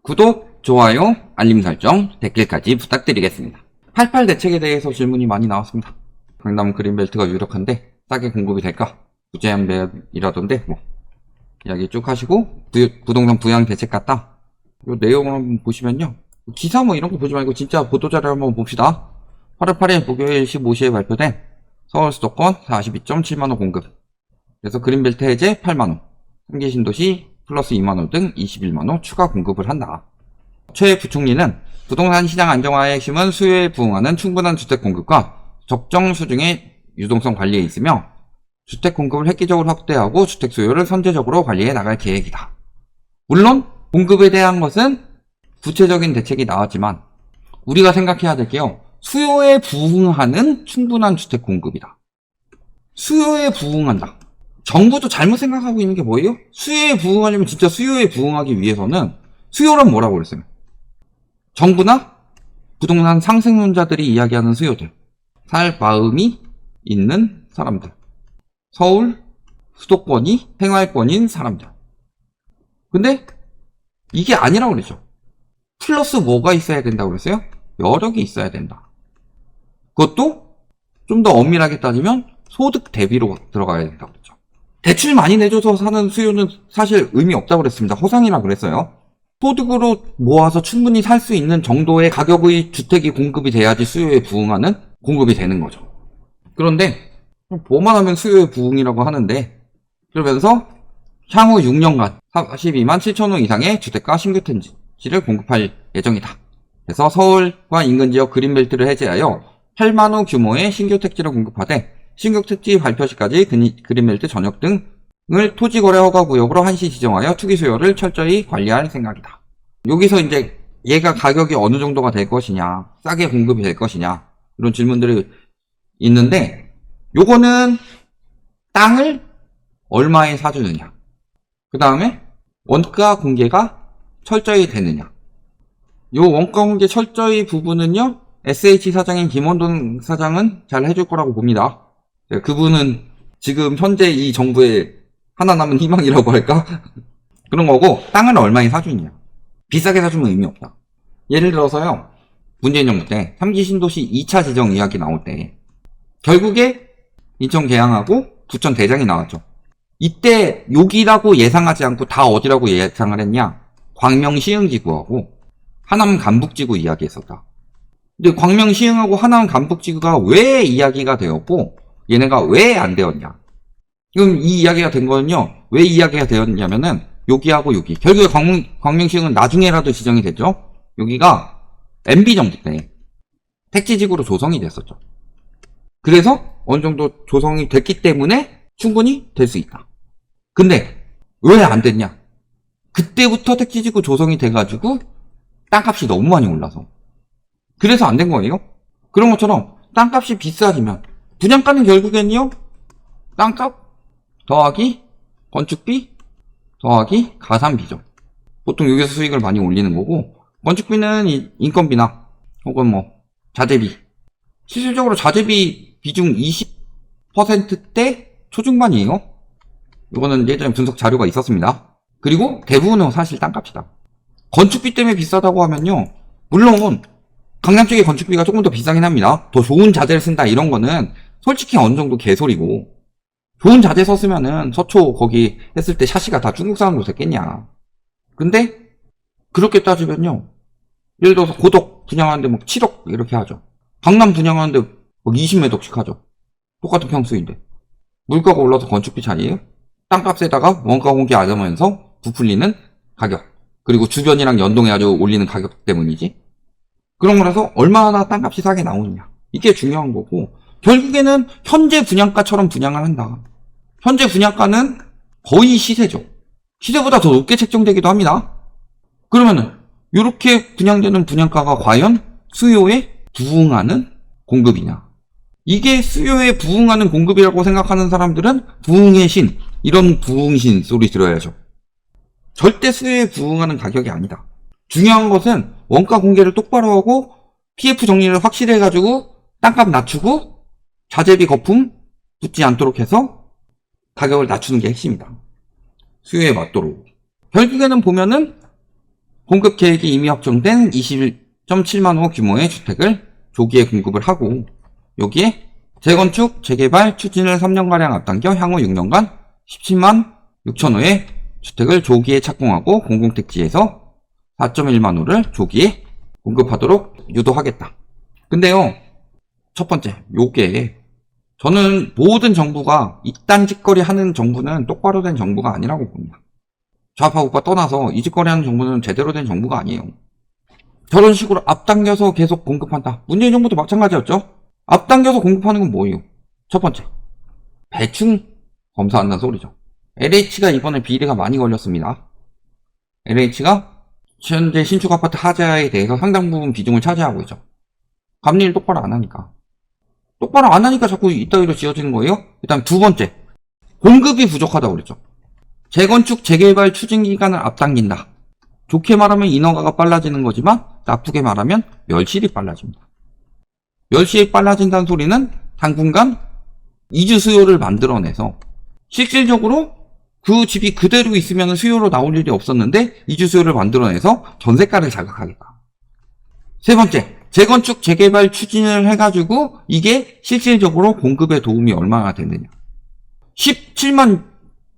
구독, 좋아요, 알림 설정, 댓글까지 부탁드리겠습니다. 88 대책에 대해서 질문이 많이 나왔습니다. 강남 그린벨트가 유력한데 싸게 공급이 될까? 부재한 매입이라던데 이야기 쭉 하시고 부동산 부양 대책 같다. 이 내용을 한번 보시면요. 기사 이런 거 보지 말고 진짜 보도자료 한번 봅시다. 8월 8일 목요일 15시에 발표된 서울 수도권 42.7만원 공급. 그래서 그린벨트 해제 8만원, 3기 신도시 플러스 2만원 등 21만원 추가 공급을 한다. 최 부총리는 부동산 시장 안정화의 핵심은 수요에 부응하는 충분한 주택 공급과 적정 수준의 유동성 관리에 있으며 주택 공급을 획기적으로 확대하고 주택 수요를 선제적으로 관리해 나갈 계획이다. 물론 공급에 대한 것은 구체적인 대책이 나왔지만 우리가 생각해야 될 게요. 수요에 부응하는 충분한 주택 공급이다. 수요에 부응한다. 정부도 잘못 생각하고 있는 게 뭐예요? 수요에 부응하려면 진짜 수요에 부응하기 위해서는 수요란 뭐라고 그랬어요? 정부나 부동산 상승론자들이 이야기하는 수요들. 살 마음이 있는 사람들. 서울 수도권이 생활권인 사람들. 근데 이게 아니라고 그랬죠. 플러스 뭐가 있어야 된다고 그랬어요? 여러 개 있어야 된다. 그것도 좀 더 엄밀하게 따지면 소득 대비로 들어가야 된다고 그랬죠. 대출 많이 내줘서 사는 수요는 사실 의미 없다고 그랬습니다. 허상이라 그랬어요. 소득으로 모아서 충분히 살 수 있는 정도의 가격의 주택이 공급이 돼야지 수요에 부응하는 공급이 되는 거죠. 그런데 뭐만 하면 수요에 부응이라고 하는데 그러면서 향후 6년간 42만 7천호 이상의 주택과 신규 택지를 공급할 예정이다. 그래서 서울과 인근 지역 그린벨트를 해제하여 8만호 규모의 신규 택지를 공급하되 신규 택지 발표 시까지 그린벨트 전역 등을 토지거래 허가 구역으로 한시 지정하여 투기 수요를 철저히 관리할 생각이다. 여기서 이제 얘가 가격이 어느 정도가 될 것이냐, 싸게 공급이 될 것이냐 이런 질문들이 있는데 요거는 땅을 얼마에 사주느냐, 그 다음에 원가 공개가 철저히 되느냐. 요 원가 공개 철저히 부분은요 SH 사장인 김원돈 사장은 잘 해줄 거라고 봅니다. 그분은 지금 현재 이 정부의 하나 남은 희망이라고 할까? 그런 거고, 땅을 얼마에 사주느냐. 비싸게 사주면 의미 없다. 예를 들어서요, 문재인 정부 때 3기 신도시 2차 지정 이야기 나올 때 결국에 인천 계양하고 부천 대장이 나왔죠. 이때 여기라고 예상하지 않고 다 어디라고 예상을 했냐? 광명 시흥지구하고 하남 간북지구 이야기했었다. 근데 광명 시흥하고 하남 간북지구가 왜 이야기가 되었고 얘네가 왜 안 되었냐? 지금 이 이야기가 된 거는요. 왜 이야기가 되었냐면은 여기하고 여기. 결국에 광명시흥은 나중에라도 지정이 됐죠. 여기가 MB 정부 때 택지지구로 조성이 됐었죠. 그래서 어느 정도 조성이 됐기 때문에 충분히 될 수 있다. 근데 왜 안 됐냐? 그때부터 택지지구 조성이 돼가지고 땅값이 너무 많이 올라서 그래서 안 된 거예요. 그런 것처럼 땅값이 비싸지면 분양가는 결국엔요 땅값 더하기 건축비 더하기 가산비죠. 보통 여기서 수익을 많이 올리는 거고, 건축비는 인건비나 혹은 자재비, 실질적으로 자재비 비중 20%대 초중반이에요. 이거는 예전에 분석 자료가 있었습니다. 그리고 대부분은 사실 땅값이다. 건축비 때문에 비싸다고 하면요, 물론 강남 쪽의 건축비가 조금 더 비싸긴 합니다. 더 좋은 자재를 쓴다 이런 거는 솔직히 어느 정도 개소리고, 좋은 자재 썼으면은 서초 거기 했을 때 샤시가 다 중국 사람으로 됐겠냐. 근데 그렇게 따지면요, 예를 들어서 고덕 분양하는데 7억 이렇게 하죠. 강남 분양하는데 20매덕씩 하죠. 똑같은 평수인데 물가가 올라서 건축비 차이에요. 땅값에다가 원가 공개 안 하면서 부풀리는 가격, 그리고 주변이랑 연동해가지고 올리는 가격 때문이지. 그런 거라서 얼마나 땅값이 싸게 나오느냐, 이게 중요한 거고, 결국에는 현재 분양가처럼 분양을 한다. 현재 분양가는 거의 시세죠. 시세보다 더 높게 책정되기도 합니다. 그러면은 이렇게 분양되는 분양가가 과연 수요에 부응하는 공급이냐. 이게 수요에 부응하는 공급이라고 생각하는 사람들은 부응의 신, 이런 부응신 소리 들어야죠. 절대 수요에 부응하는 가격이 아니다. 중요한 것은 원가 공개를 똑바로 하고 PF 정리를 확실히 해가지고 땅값 낮추고 자재비 거품 붙지 않도록 해서 가격을 낮추는 게 핵심이다. 수요에 맞도록. 결국에는 보면은 공급 계획이 이미 확정된 21.7만 호 규모의 주택을 조기에 공급을 하고, 여기에 재건축, 재개발 추진을 3년가량 앞당겨 향후 6년간 17만 6천 호의 주택을 조기에 착공하고 공공택지에서 4.1만 호를 조기에 공급하도록 유도하겠다. 근데요, 첫 번째, 요게 저는 모든 정부가 이딴 짓거리 하는 정부는 똑바로 된 정부가 아니라고 봅니다. 좌파 우파 떠나서 이 짓거리 하는 정부는 제대로 된 정부가 아니에요. 저런 식으로 앞당겨서 계속 공급한다. 문재인 정부도 마찬가지였죠. 앞당겨서 공급하는 건 뭐예요? 첫 번째, 배충 검사한다는 소리죠. LH가 이번에 비리가 많이 걸렸습니다. LH가 현재 신축 아파트 하자에 대해서 상당 부분 비중을 차지하고 있죠. 감리를 똑바로 안 하니까. 똑바로 안 하니까 자꾸 이따위로 지어지는 거예요. 일단 두 번째, 공급이 부족하다고 그랬죠. 재건축, 재개발 추진 기간을 앞당긴다. 좋게 말하면 인허가가 빨라지는 거지만 나쁘게 말하면 멸실이 빨라집니다. 멸실이 빨라진다는 소리는 당분간 이주 수요를 만들어내서 실질적으로 그 집이 그대로 있으면 수요로 나올 일이 없었는데 이주 수요를 만들어내서 전세가를 자극하겠다. 세 번째, 재건축, 재개발 추진을 해가지고 이게 실질적으로 공급에 도움이 얼마나 되느냐. 17만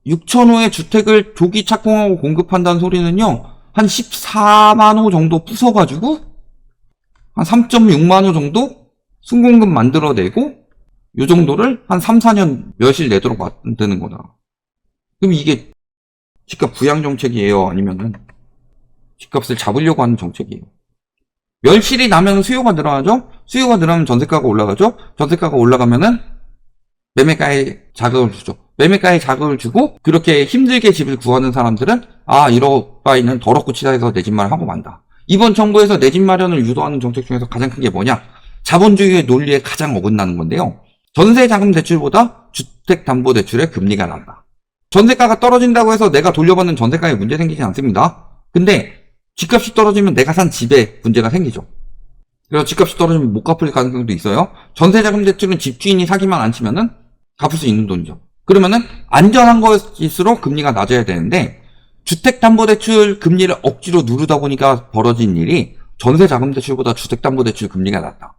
6천 호의 주택을 조기 착공하고 공급한다는 소리는요, 한 14만 호 정도 부숴가지고 한 3.6만 호 정도 순공급 만들어내고 요 정도를 한 3, 4년 몇일 내도록 만드는 거다. 그럼 이게 집값 부양 정책이에요? 아니면은 집값을 잡으려고 하는 정책이에요? 멸실이 나면 수요가 늘어나죠? 수요가 늘어나면 전세가가 올라가죠? 전세가가 올라가면은 매매가에 자극을 주죠. 매매가에 자극을 주고 그렇게 힘들게 집을 구하는 사람들은 이럴 바에는 더럽고 치사해서 내 집 마련하고 만다. 이번 정부에서 내 집 마련을 유도하는 정책 중에서 가장 큰 게 뭐냐? 자본주의의 논리에 가장 어긋나는 건데요. 전세자금 대출보다 주택담보대출의 금리가 낮다. 전세가가 떨어진다고 해서 내가 돌려받는 전세가에 문제 생기지 않습니다. 근데 집값이 떨어지면 내가 산 집에 문제가 생기죠. 그래서 집값이 떨어지면 못 갚을 가능성도 있어요. 전세자금 대출은 집주인이 사기만 안 치면은 갚을 수 있는 돈이죠. 그러면은 안전한 것일수록 금리가 낮아야 되는데 주택담보대출 금리를 억지로 누르다 보니까 벌어진 일이 전세자금대출보다 주택담보대출 금리가 낮다.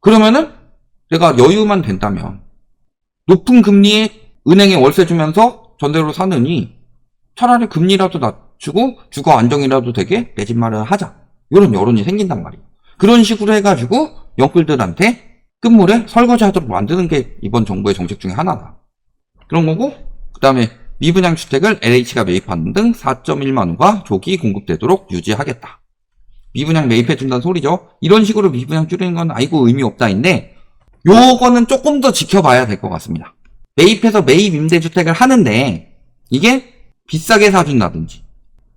그러면은 내가 여유만 된다면 높은 금리에 은행에 월세 주면서 전세로 사느니 차라리 금리라도 낮추고 주거 안정이라도 되게 내 집 마련을 하자. 이런 여론이 생긴단 말이에요. 그런 식으로 해가지고 영끌들한테 끝물에 설거지하도록 만드는 게 이번 정부의 정책 중에 하나다. 그런 거고, 그 다음에 미분양 주택을 LH가 매입하는 등 4.1만 호가 조기 공급되도록 유지하겠다. 미분양 매입해준다는 소리죠. 이런 식으로 미분양 줄이는 건 아이고 의미 없다인데 요거는 조금 더 지켜봐야 될 것 같습니다. 매입해서 매입 임대주택을 하는데 이게 비싸게 사준다든지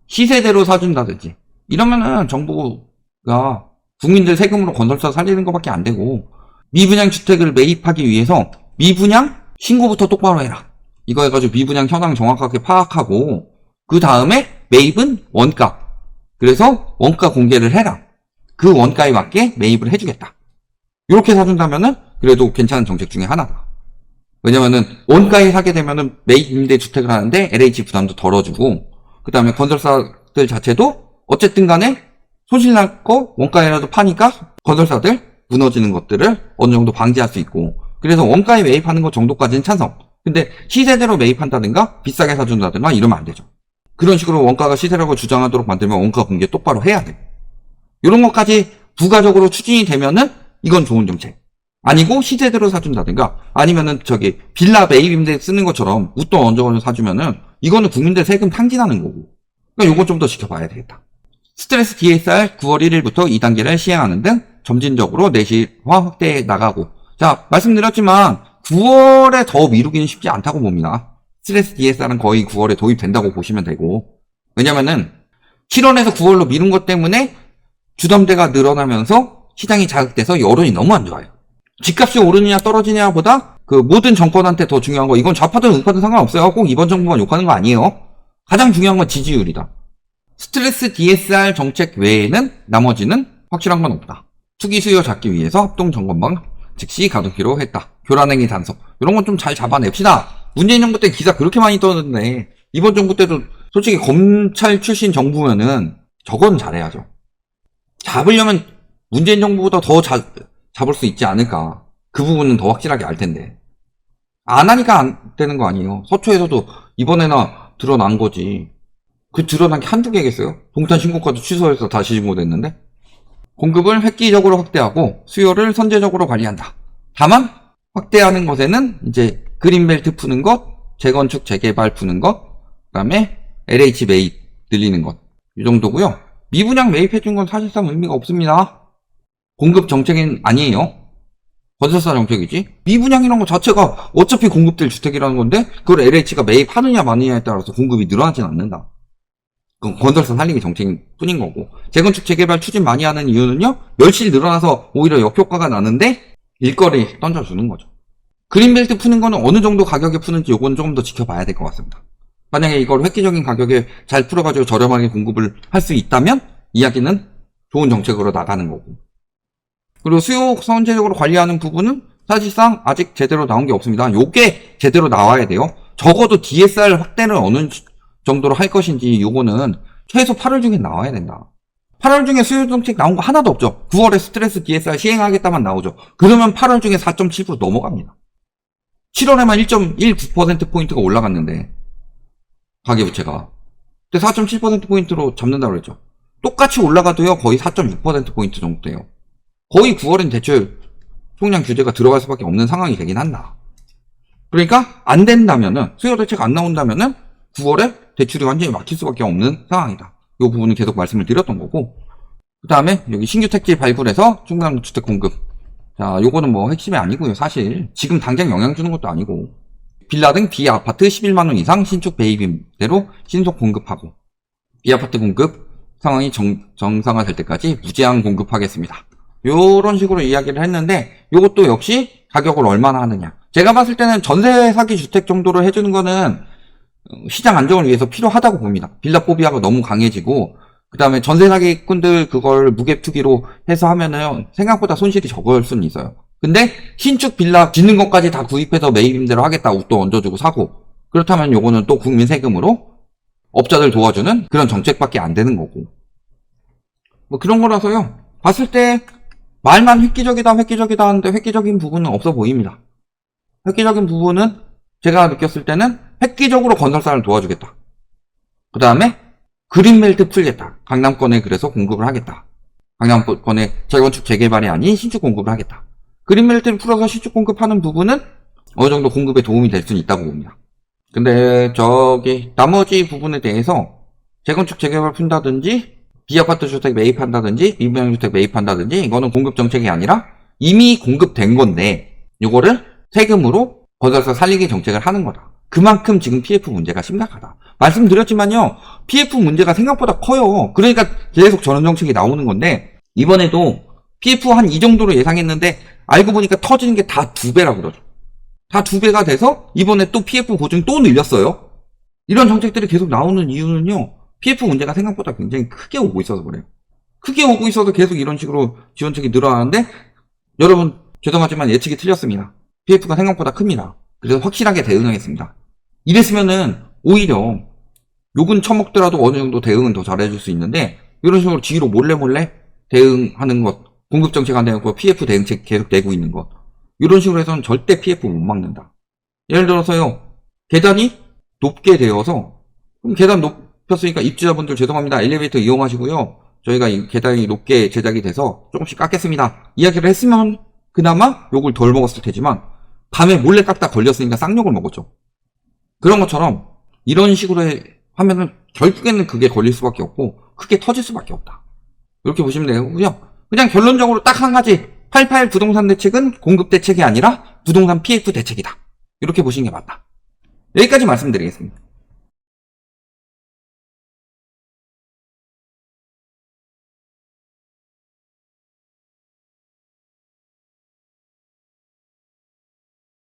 시세대로 사준다든지 이러면은 정부가 국민들 세금으로 건설사 살리는 것밖에 안 되고, 미분양 주택을 매입하기 위해서 미분양 신고부터 똑바로 해라. 이거 해가지고 미분양 현황 정확하게 파악하고 그 다음에 매입은 원가. 그래서 원가 공개를 해라. 그 원가에 맞게 매입을 해주겠다. 이렇게 사준다면은 그래도 괜찮은 정책 중에 하나다. 왜냐면은 원가에 사게 되면은 매입 임대 주택을 하는데 LH 부담도 덜어주고, 그 다음에 건설사들 자체도 어쨌든 간에 손실 날 거 원가에라도 파니까 건설사들 무너지는 것들을 어느 정도 방지할 수 있고, 그래서 원가에 매입하는 것 정도까지는 찬성. 근데 시세대로 매입한다든가 비싸게 사준다든가 이러면 안 되죠. 그런 식으로 원가가 시세라고 주장하도록 만들면 원가 공개 똑바로 해야 돼. 이런 것까지 부가적으로 추진이 되면은 이건 좋은 정책. 아니고 시세대로 사준다든가 아니면은 빌라 매입 임대 쓰는 것처럼 웃돈 얹어가지고 사주면은 이거는 국민들 세금 탕진하는 거고. 그러니까 요건 좀 더 지켜봐야 되겠다. 스트레스 DSR 9월 1일부터 2단계를 시행하는 등 점진적으로 내실화 확대해 나가고. 자, 말씀드렸지만 9월에 더 미루기는 쉽지 않다고 봅니다. 스트레스 DSR은 거의 9월에 도입된다고 보시면 되고, 왜냐면은 7월에서 9월로 미룬 것 때문에 주담대가 늘어나면서 시장이 자극돼서 여론이 너무 안 좋아요. 집값이 오르느냐 떨어지냐 보다 그 모든 정권한테 더 중요한 거, 이건 좌파든 우파든 상관없어요. 꼭 이번 정부만 욕하는 거 아니에요. 가장 중요한 건 지지율이다. 스트레스 DSR 정책 외에는 나머지는 확실한 건 없다. 투기 수요 잡기 위해서 합동 점검방 즉시 가동키로 했다. 교란행위 단속. 이런 건 좀 잘 잡아냅시다. 문재인 정부 때 기사 그렇게 많이 떠는데 이번 정부 때도 솔직히 검찰 출신 정부면은 저건 잘해야죠. 잡으려면 문재인 정부보다 더 잡을 수 있지 않을까. 그 부분은 더 확실하게 알 텐데. 안 하니까 안 되는 거 아니에요. 서초에서도 이번에나 드러난 거지. 그 드러난 게 한두 개겠어요? 동탄 신고가도 취소해서 다시 신고됐는데? 공급을 획기적으로 확대하고 수요를 선제적으로 관리한다. 다만 확대하는 것에는 이제 그린벨트 푸는 것, 재건축 재개발 푸는 것, 그 다음에 LH 매입 늘리는 것, 이 정도고요. 미분양 매입해준 건 사실상 의미가 없습니다. 공급 정책은 아니에요. 건설사 정책이지. 미분양이라는 것 자체가 어차피 공급될 주택이라는 건데 그걸 LH가 매입하느냐 마느냐에 따라서 공급이 늘어나진 않는다. 그건 건설사 살리기 정책인 뿐인 거고. 재건축 재개발 추진 많이 하는 이유는요, 멸실이 늘어나서 오히려 역효과가 나는데 일거리 던져주는 거죠. 그린벨트 푸는 거는 어느 정도 가격에 푸는지 요건 조금 더 지켜봐야 될 것 같습니다. 만약에 이걸 획기적인 가격에 잘 풀어가지고 저렴하게 공급을 할 수 있다면 이야기는 좋은 정책으로 나가는 거고. 그리고 수요 선제적으로 관리하는 부분은 사실상 아직 제대로 나온 게 없습니다. 요게 제대로 나와야 돼요. 적어도 DSR 확대를 어느 정도로 할 것인지 요거는 최소 8월 중에 나와야 된다. 8월 중에 수요 정책 나온 거 하나도 없죠. 9월에 스트레스 DSR 시행하겠다만 나오죠. 그러면 8월 중에 4.7% 넘어갑니다. 7월에만 1.19%포인트가 올라갔는데 가계부채가. 근데 4.7%포인트로 잡는다고 그랬죠. 똑같이 올라가도요 거의 4.6%포인트 정도 돼요. 거의 9월엔 대출 총량 규제가 들어갈 수밖에 없는 상황이 되긴 한다. 그러니까 안 된다면은, 수요 대책 안 나온다면은 9월에 대출이 완전히 막힐 수밖에 없는 상황이다. 이 부분은 계속 말씀을 드렸던 거고. 그 다음에 여기 신규 택지 발굴해서 충분한 주택 공급. 자, 요거는 뭐 핵심이 아니고요. 사실 지금 당장 영향 주는 것도 아니고, 빌라 등 비아파트 11만원 이상 신축 배입임대로 신속 공급하고, 비아파트 공급 상황이 정상화될 때까지 무제한 공급하겠습니다. 요런 식으로 이야기를 했는데, 요것도 역시 가격을 얼마나 하느냐. 제가 봤을 때는 전세 사기 주택 정도로 해주는 거는 시장 안정을 위해서 필요하다고 봅니다. 빌라 포비아가 너무 강해지고, 그 다음에 전세 사기꾼들 그걸 무갭 투기로 해서 하면은 생각보다 손실이 적을 수는 있어요. 근데 신축 빌라 짓는 것까지 다 구입해서 매입 임대로 하겠다고 또 얹어주고 사고, 그렇다면 요거는 또 국민 세금으로 업자들 도와주는 그런 정책밖에 안 되는 거고, 뭐 그런 거라서요. 봤을 때 말만 획기적이다 하는데 획기적인 부분은 없어 보입니다. 획기적인 부분은 제가 느꼈을 때는 획기적으로 건설사를 도와주겠다. 그 다음에 그린벨트 풀겠다. 강남권에 그래서 공급을 하겠다. 강남권에 재건축 재개발이 아닌 신축 공급을 하겠다. 그린벨트를 풀어서 신축 공급하는 부분은 어느 정도 공급에 도움이 될 수는 있다고 봅니다. 근데 나머지 부분에 대해서 재건축 재개발 푼다든지 비아파트 주택 매입한다든지 미분양 주택 매입한다든지 이거는 공급 정책이 아니라 이미 공급된 건데 이거를 세금으로 건설사 살리기 정책을 하는 거다. 그만큼 지금 PF 문제가 심각하다. 말씀드렸지만요, PF 문제가 생각보다 커요. 그러니까 계속 전원 정책이 나오는 건데, 이번에도 PF 한 이 정도로 예상했는데 알고 보니까 터지는 게 다 2배라 그러죠. 다 2배가 돼서 이번에 또 PF 보증 또 늘렸어요. 이런 정책들이 계속 나오는 이유는요, PF 문제가 생각보다 굉장히 크게 오고 있어서 그래요. 크게 오고 있어서 계속 이런 식으로 지원책이 늘어나는데, 여러분 죄송하지만 예측이 틀렸습니다. PF가 생각보다 큽니다. 그래서 확실하게 대응하겠습니다. 이랬으면은 오히려 욕은 처먹더라도 어느 정도 대응은 더 잘해줄 수 있는데, 이런 식으로 뒤로 몰래 대응하는 것, 공급정책 안 되고 PF 대응책 계속 내고 있는 것, 이런 식으로 해서는 절대 PF 못 막는다. 예를 들어서요, 계단이 높게 되어서, 그럼 계단 높였으니까 입주자분들 죄송합니다. 엘리베이터 이용하시고요. 저희가 이 계단이 높게 제작이 돼서 조금씩 깎겠습니다. 이야기를 했으면 그나마 욕을 덜 먹었을 테지만, 밤에 몰래 깎다 걸렸으니까 쌍욕을 먹었죠. 그런 것처럼 이런 식으로 하면은 결국에는 그게 걸릴 수밖에 없고 크게 터질 수밖에 없다. 이렇게 보시면 되고요. 그냥 결론적으로 딱 한 가지, 88 부동산 대책은 공급 대책이 아니라 부동산 PF 대책이다. 이렇게 보시는 게 맞다. 여기까지 말씀드리겠습니다.